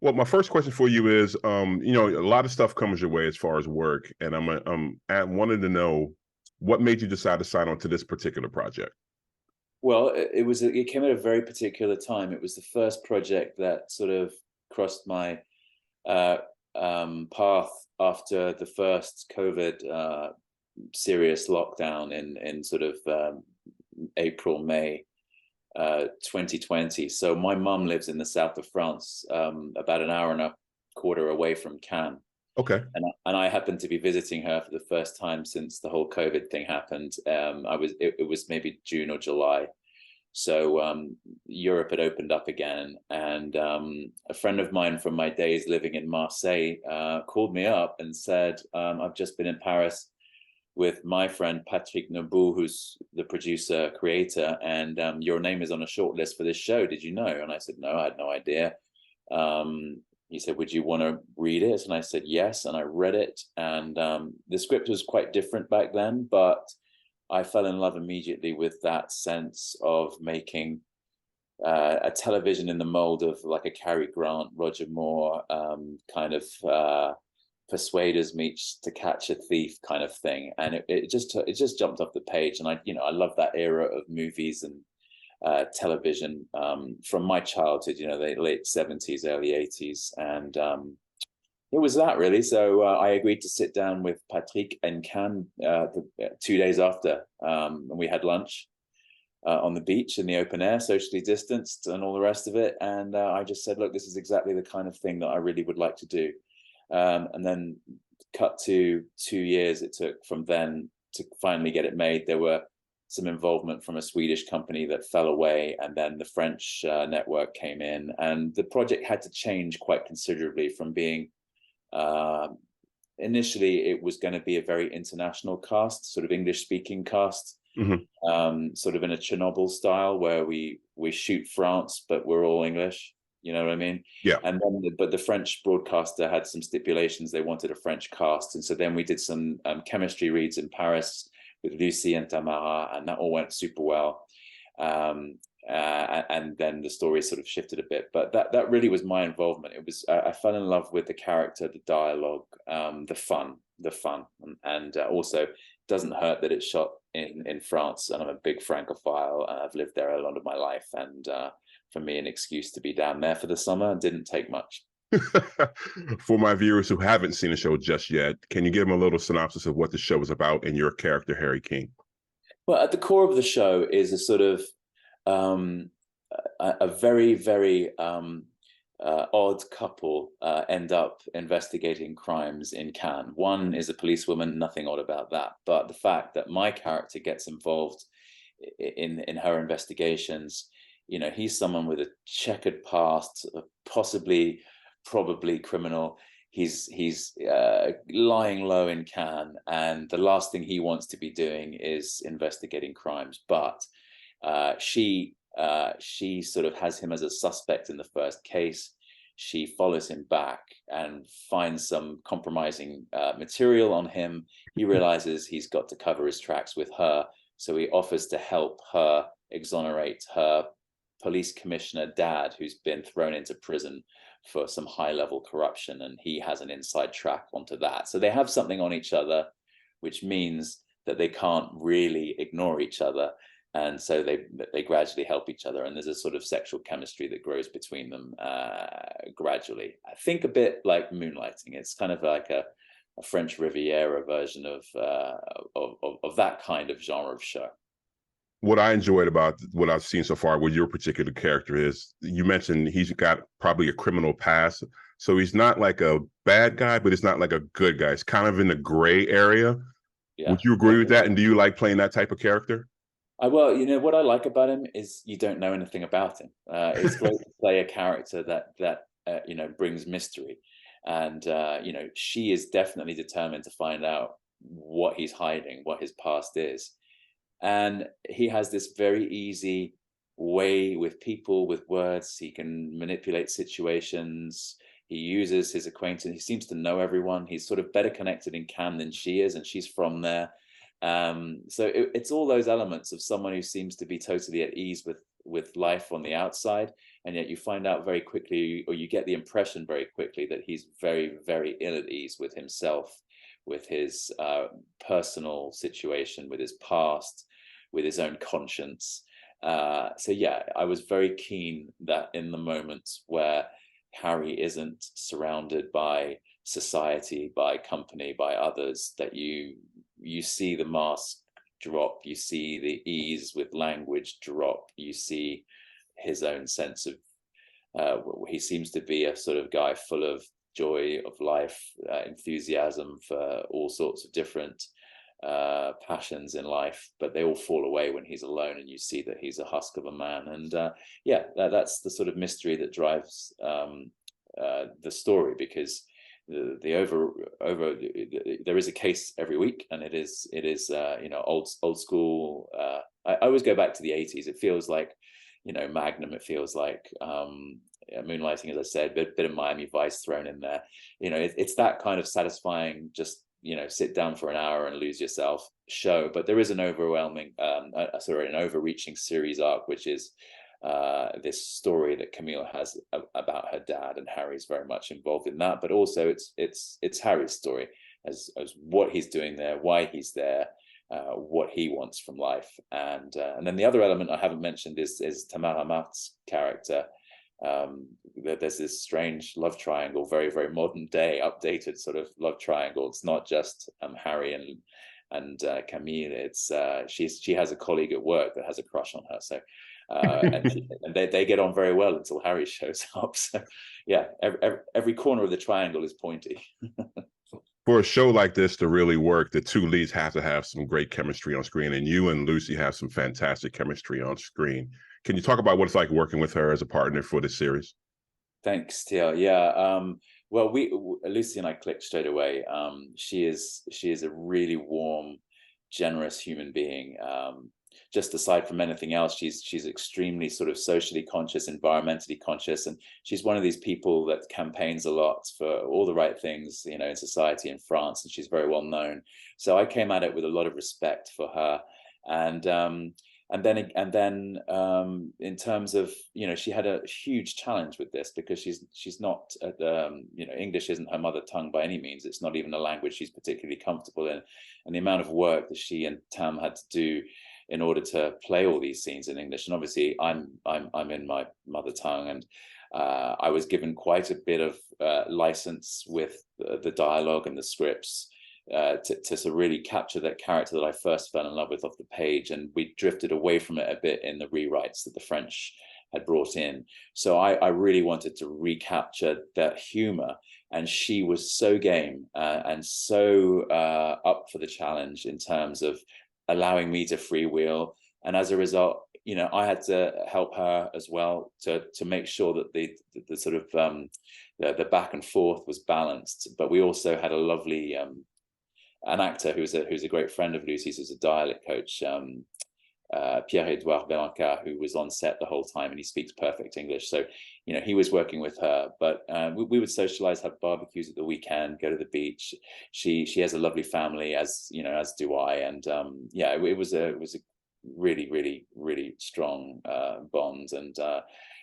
Well, my first question for you is, a lot of stuff comes your way as far as work, and I wanted to know what made you decide to sign on to this particular project. Well, it came at a very particular time. It was the first project that sort of crossed my uh, path after the first COVID serious lockdown in sort of April, May 2020. So my mum lives in the south of France, about an hour and a quarter away from Cannes. Okay. And I happened to be visiting her for the first time since the whole COVID thing happened. It was maybe June or July. So Europe had opened up again, and a friend of mine from my days living in Marseille called me up and said, I've just been in Paris with my friend Patrick Nobou, who's the producer, creator, and your name is on a short list for this show. Did you know? And I said, no, I had no idea. He said, would you want to read it? And I said, yes. And I read it. And the script was quite different back then, but I fell in love immediately with that sense of making a television in the mold of like a Cary Grant, Roger Moore kind of persuaders meets To Catch a Thief kind of thing, and it just jumped off the page. And I love that era of movies and television from my childhood, the late 70s, early 80s, and it was that really. So I agreed to sit down with Patrick and Cannes 2 days after, and we had lunch on the beach in the open air, socially distanced, and all the rest of it. And I just said, look, this is exactly the kind of thing that I really would like to do. And then cut to 2 years it took from then to finally get it made. There were some involvement from a Swedish company that fell away, and then the French network came in, and the project had to change quite considerably from being initially it was going to be a very international cast, sort of English speaking cast, sort of in a Chernobyl style where we shoot France but we're all English. You know what I mean? Yeah. And then, but the French broadcaster had some stipulations. They wanted a French cast. And so then we did some chemistry reads in Paris with Lucy and Tamara, and that all went super well. And then the story sort of shifted a bit. But that really was my involvement. It was, I fell in love with the character, the dialogue, the fun. And also, doesn't hurt that it's shot in France. And I'm a big Francophile. And I've lived there a lot of my life. And for me, an excuse to be down there for the summer didn't take much. For my viewers who haven't seen the show just yet, can you give them a little synopsis of what the show is about and your character, Harry King? Well, at the core of the show is a sort of a very, very odd couple end up investigating crimes in Cannes. One is a policewoman, nothing odd about that. But the fact that my character gets involved in her investigations, he's someone with a checkered past, probably criminal. He's lying low in Cannes, and the last thing he wants to be doing is investigating crimes. But she sort of has him as a suspect in the first case. She follows him back and finds some compromising material on him. He realizes he's got to cover his tracks with her, so he offers to help her exonerate her police commissioner dad, who's been thrown into prison for some high-level corruption, and he has an inside track onto that. So they have something on each other, which means that they can't really ignore each other, and so they gradually help each other, and there's a sort of sexual chemistry that grows between them gradually. I think a bit like Moonlighting. It's kind of like a French Riviera version of that kind of genre of show. What I enjoyed about what I've seen so far with your particular character is you mentioned he's got probably a criminal past. So he's not like a bad guy, but he's not like a good guy. It's kind of in the gray area. Yeah. Would you agree with that? And do you like playing that type of character? Well, what I like about him is you don't know anything about him. It's great to play a character that brings mystery. And, she is definitely determined to find out what he's hiding, what his past is. And he has this very easy way with people, with words. He can manipulate situations. He uses his acquaintance. He seems to know everyone. He's sort of better connected in Cannes than she is, and she's from there. So it's all those elements of someone who seems to be totally at ease with life on the outside, and yet you find out very quickly, or you get the impression very quickly, that he's very, very ill at ease with himself, with his personal situation, with his past, with his own conscience. So yeah, I was very keen that in the moments where Harry isn't surrounded by society, by company, by others, that you see the mask drop, you see the ease with language drop, you see his own sense of he seems to be a sort of guy full of joy of life, enthusiasm for all sorts of different passions in life, but they all fall away when he's alone, and you see that he's a husk of a man. And yeah, that's the sort of mystery that drives the story, because there is a case every week, and it is you know, old school. I always go back to the 80s. It feels like, you know, Magnum. It feels like Moonlighting, as I said, bit of Miami Vice thrown in there. You know, it's that kind of satisfying, just, you know, sit down for an hour and lose yourself show. But there is an overwhelming, an overreaching series arc, which is this story that Camille has about her dad, and Harry's very much involved in that. But also it's Harry's story as what he's doing there, why he's there, what he wants from life. And then the other element I haven't mentioned is Tamara Mart's character. There's this strange love triangle, very, very modern day, updated sort of love triangle. It's not just Harry and Camille. It's she has a colleague at work that has a crush on her. So and they get on very well until Harry shows up. So yeah, every corner of the triangle is pointy. For a show like this to really work, the two leads have to have some great chemistry on screen, and you and Lucy have some fantastic chemistry on screen. Can you talk about what it's like working with her as a partner for this series? Thanks, Tia. Yeah. Well, Lucy and I clicked straight away. She is a really warm, generous human being. Just aside from anything else, she's extremely sort of socially conscious, environmentally conscious, and she's one of these people that campaigns a lot for all the right things, you know, in society in France, and she's very well known. So I came at it with a lot of respect for her, and then in terms of, you know, she had a huge challenge with this, because she's not you know, English isn't her mother tongue by any means. It's not even a language she's particularly comfortable in, and the amount of work that she and Tam had to do in order to play all these scenes in English. And obviously I'm in my mother tongue, and I was given quite a bit of license with the dialogue and the scripts to sort of really capture that character that I first fell in love with off the page. And we drifted away from it a bit in the rewrites that the French had brought in. So I really wanted to recapture that humor, and she was so game and so up for the challenge in terms of allowing me to freewheel. And as a result, you know, I had to help her as well to make sure that the sort of the back and forth was balanced. But we also had a lovely an actor who's a great friend of Lucy's, who's a dialect coach, Pierre-Edouard Belanca, who was on set the whole time, and he speaks perfect English. So, you know, he was working with her, but we would socialize, have barbecues at the weekend, go to the beach. She has a lovely family, as you know, as do I. And yeah, it was a really, really, really strong bond. And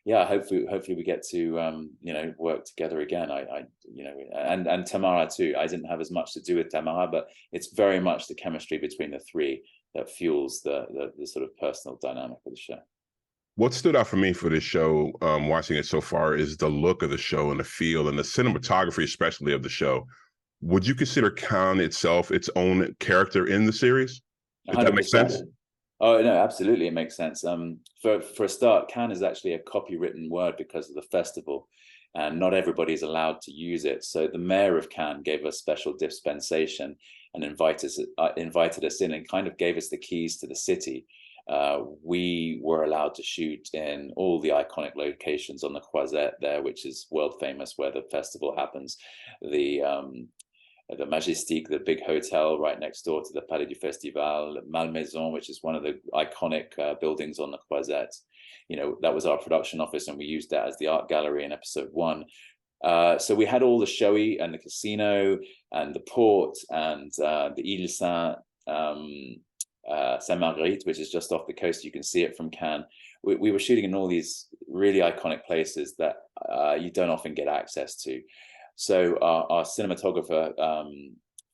yeah, hopefully we get to you know, work together again. I you know, and Tamara too. I didn't have as much to do with Tamara, but it's very much the chemistry between the three that fuels the sort of personal dynamic of the show. What stood out for me for this show, watching it so far, is the look of the show and the feel and the cinematography, especially of the show. Would you consider Cannes itself its own character in the series? If that makes sense. Oh no, absolutely, it makes sense. For a start, Cannes is actually a copywritten word because of the festival, and not everybody is allowed to use it. So the mayor of Cannes gave us special dispensation and invited us in, and kind of gave us the keys to the city. We were allowed to shoot in all the iconic locations on the Croisette there, which is world famous, where the festival happens. The Majestic, the big hotel right next door to the Palais du Festival, Malmaison, which is one of the iconic buildings on the Croisette. You know, that was our production office, and we used that as the art gallery in episode 1. So we had all the showy and the casino and the port and the Ile Saint Saint Marguerite, which is just off the coast. You can see it from Cannes. We were shooting in all these really iconic places that you don't often get access to. So our cinematographer,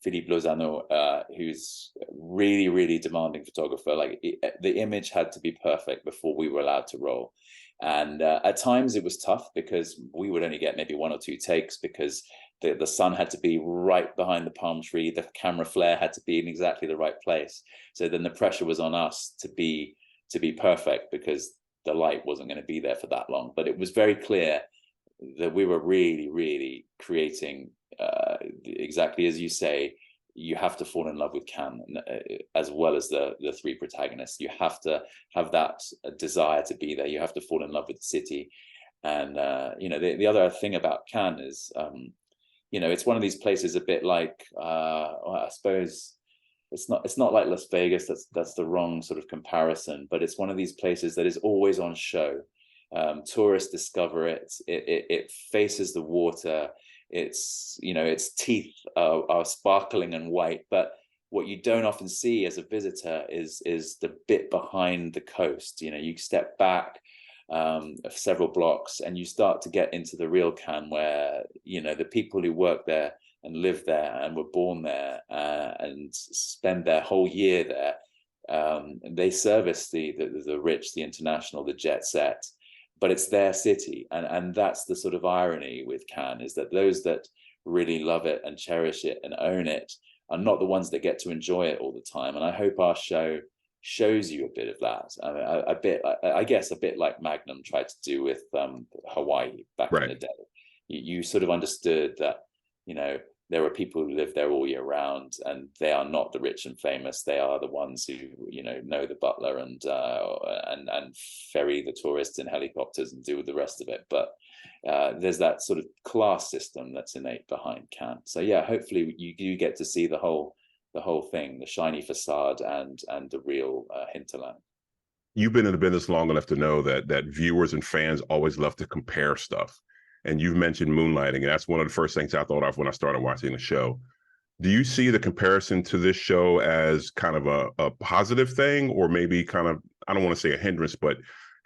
Philippe Lozano, who's really, really demanding photographer, like the image had to be perfect before we were allowed to roll. And at times it was tough because we would only get maybe 1 or 2 takes because the sun had to be right behind the palm tree. The camera flare had to be in exactly the right place. So then the pressure was on us to be perfect because the light wasn't going to be there for that long. But it was very clear that we were really, really creating, exactly as you say, you have to fall in love with Cannes as well as the 3 protagonists. You have to have that desire to be there. You have to fall in love with the city. And, you know, the other thing about Cannes is, you know, it's one of these places a bit like, I suppose it's not like Las Vegas. That's the wrong sort of comparison, but it's one of these places that is always on show. Tourists discover it. It faces the water. It's, you know, its teeth are sparkling and white, but what you don't often see as a visitor is the bit behind the coast. You know, you step back several blocks and you start to get into the real Cannes, where, you know, the people who work there and live there and were born there and spend their whole year there, they service the rich, the international, the jet set, but it's their city. And that's the sort of irony with Cannes, is that those that really love it and cherish it and own it are not the ones that get to enjoy it all the time. And I hope our show shows you a bit of that. I guess a bit like Magnum tried to do with Hawaii back in the day. You sort of understood that, you know, there are people who live there all year round, and they are not the rich and famous. They are the ones who, you know the butler and ferry the tourists in helicopters and do the rest of it. But there's that sort of class system that's innate behind Cannes. So yeah, hopefully you get to see the whole thing, the shiny facade and the real hinterland. You've been in the business long enough to know that viewers and fans always love to compare stuff. And you've mentioned Moonlighting, and that's one of the first things I thought of when I started watching the show. Do you see the comparison to this show as kind of a positive thing, or maybe kind of, I don't want to say a hindrance, but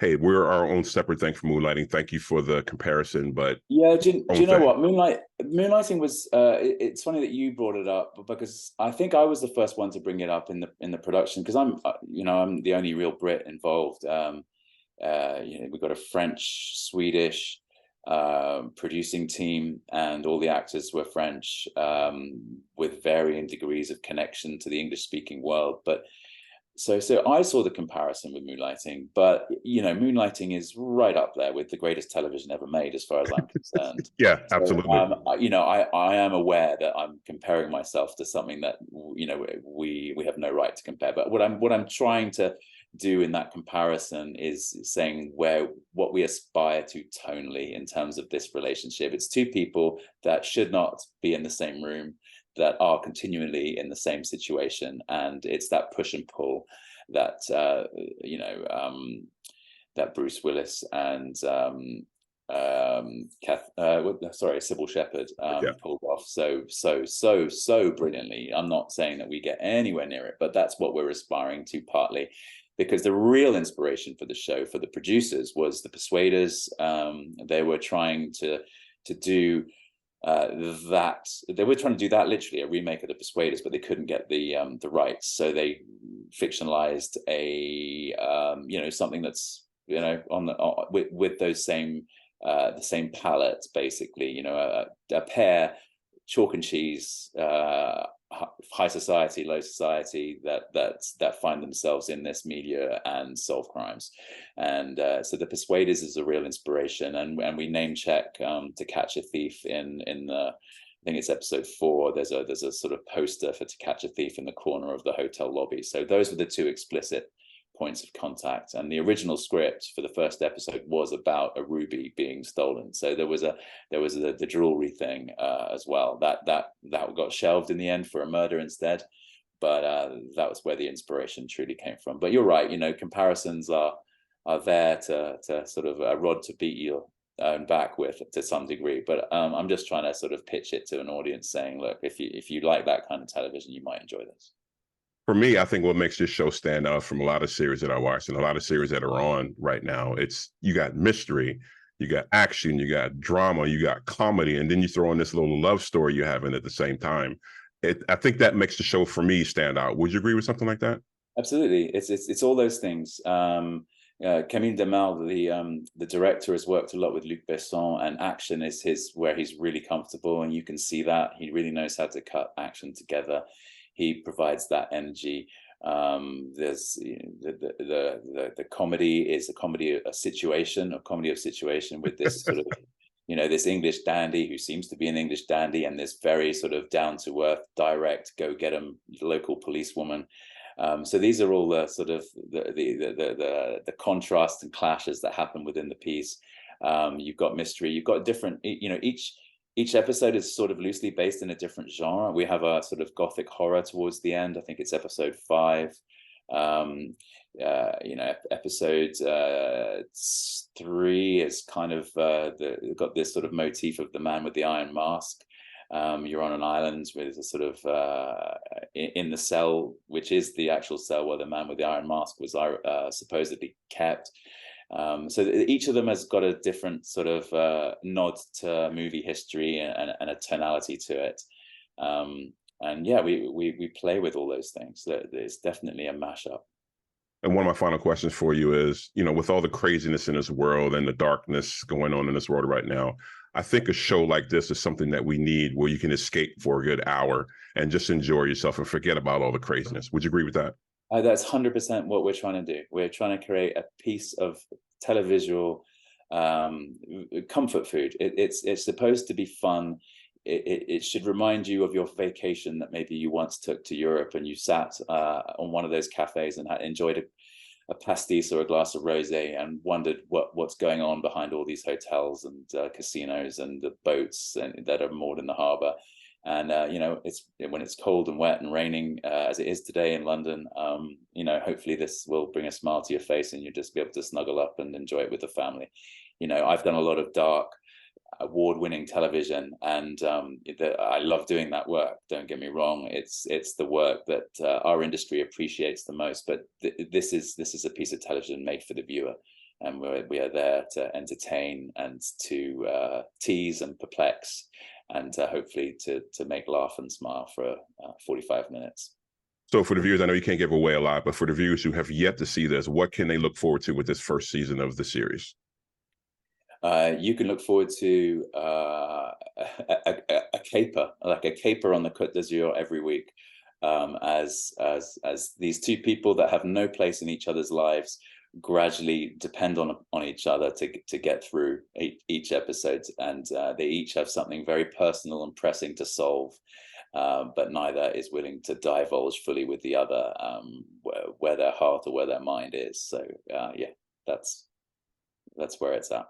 hey, we're our own separate thing for Moonlighting. Thank you for the comparison, but yeah, do you know what, Moonlighting was? It's funny that you brought it up, because I think I was the first one to bring it up in the production, because I'm the only real Brit involved. We've got a French, Swedish producing team, and all the actors were French, with varying degrees of connection to the English-speaking world. But so I saw the comparison with Moonlighting, but Moonlighting is right up there with the greatest television ever made, as far as I'm concerned. Yeah, absolutely. I am aware that I'm comparing myself to something that we have no right to compare. But what I'm trying to do in that comparison is saying what we aspire to tonally in terms of this relationship. It's 2 people that should not be in the same room, that are continually in the same situation, and it's that push and pull that that Bruce Willis and Sybil Shepherd pulled off so brilliantly. I'm not saying that we get anywhere near it, but that's what we're aspiring to, partly because the real inspiration for the show, for the producers, was The Persuaders. They were trying to do that. They were trying to do that, literally a remake of The Persuaders, but they couldn't get the rights, so they fictionalized something that's with those same the same palette, basically. A pair, chalk and cheese, high society, low society, that find themselves in this media and solve crimes. And so The Persuaders is a real inspiration, and we name check To Catch a Thief in the, I think it's episode 4. There's a sort of poster for To Catch a Thief in the corner of the hotel lobby. So those were the 2 explicit points of contact. And the original script for the first episode was about a ruby being stolen. So there was the jewelry thing as well. That got shelved in the end for a murder instead. But that was where the inspiration truly came from. But you're right. Comparisons are there to sort of a rod to beat your own back with, to some degree. But I'm just trying to sort of pitch it to an audience, saying, look, if you like that kind of television, you might enjoy this. For me, I think what makes this show stand out from a lot of series that I watch and a lot of series that are on right now, it's you got mystery, you got action, you got drama, you got comedy, and then you throw in this little love story you have in at the same time. I think that makes the show for me stand out. Would you agree with something like that? Absolutely, it's all those things. Camille Demal, the director, has worked a lot with Luc Besson, and action is where he's really comfortable, and you can see that he really knows how to cut action together. He provides that energy. There's the comedy is a comedy of situation with this sort of this English dandy who seems to be an English dandy, and this very sort of down to earth, direct, go get 'em local policewoman. So these are all the sort of the contrasts and clashes that happen within the piece. You've got mystery, you've got different, each episode is sort of loosely based in a different genre. We have a sort of gothic horror towards the end. I think it's episode 5. Episode 3 is kind of got this sort of motif of the man with the iron mask. You're on an island with a sort of in the cell, which is the actual cell where the man with the iron mask was supposedly kept. So each of them has got a different sort of nod to movie history and a tonality to it. And yeah, we play with all those things. It's definitely a mashup. And one of my final questions for you is, with all the craziness in this world and the darkness going on in this world right now, I think a show like this is something that we need, where you can escape for a good hour and just enjoy yourself and forget about all the craziness. Would you agree with that? That's 100% what we're trying to do. We're trying to create a piece of televisual comfort food. It's supposed to be fun. It should remind you of your vacation that maybe you once took to Europe, and you sat on one of those cafes and enjoyed a pastis or a glass of rosé and wondered what's going on behind all these hotels and casinos and the boats that are moored in the harbor. And it's when it's cold and wet and raining as it is today in London. Hopefully this will bring a smile to your face, and you'll just be able to snuggle up and enjoy it with the family. I've done a lot of dark, award-winning television, and I love doing that work. Don't get me wrong; it's the work that our industry appreciates the most. But this is a piece of television made for the viewer, and we are there to entertain and to tease and perplex, and hopefully to make laugh and smile for 45 minutes. So for the viewers, I know you can't give away a lot, but for the viewers who have yet to see this, what can they look forward to with this first season of the series? You can look forward to a caper, like a caper on the Côte d'Azur every week, as these two people that have no place in each other's lives gradually depend on each other to get through each episode, and they each have something very personal and pressing to solve, but neither is willing to divulge fully with the other where their heart or where their mind is. So yeah, that's where it's at.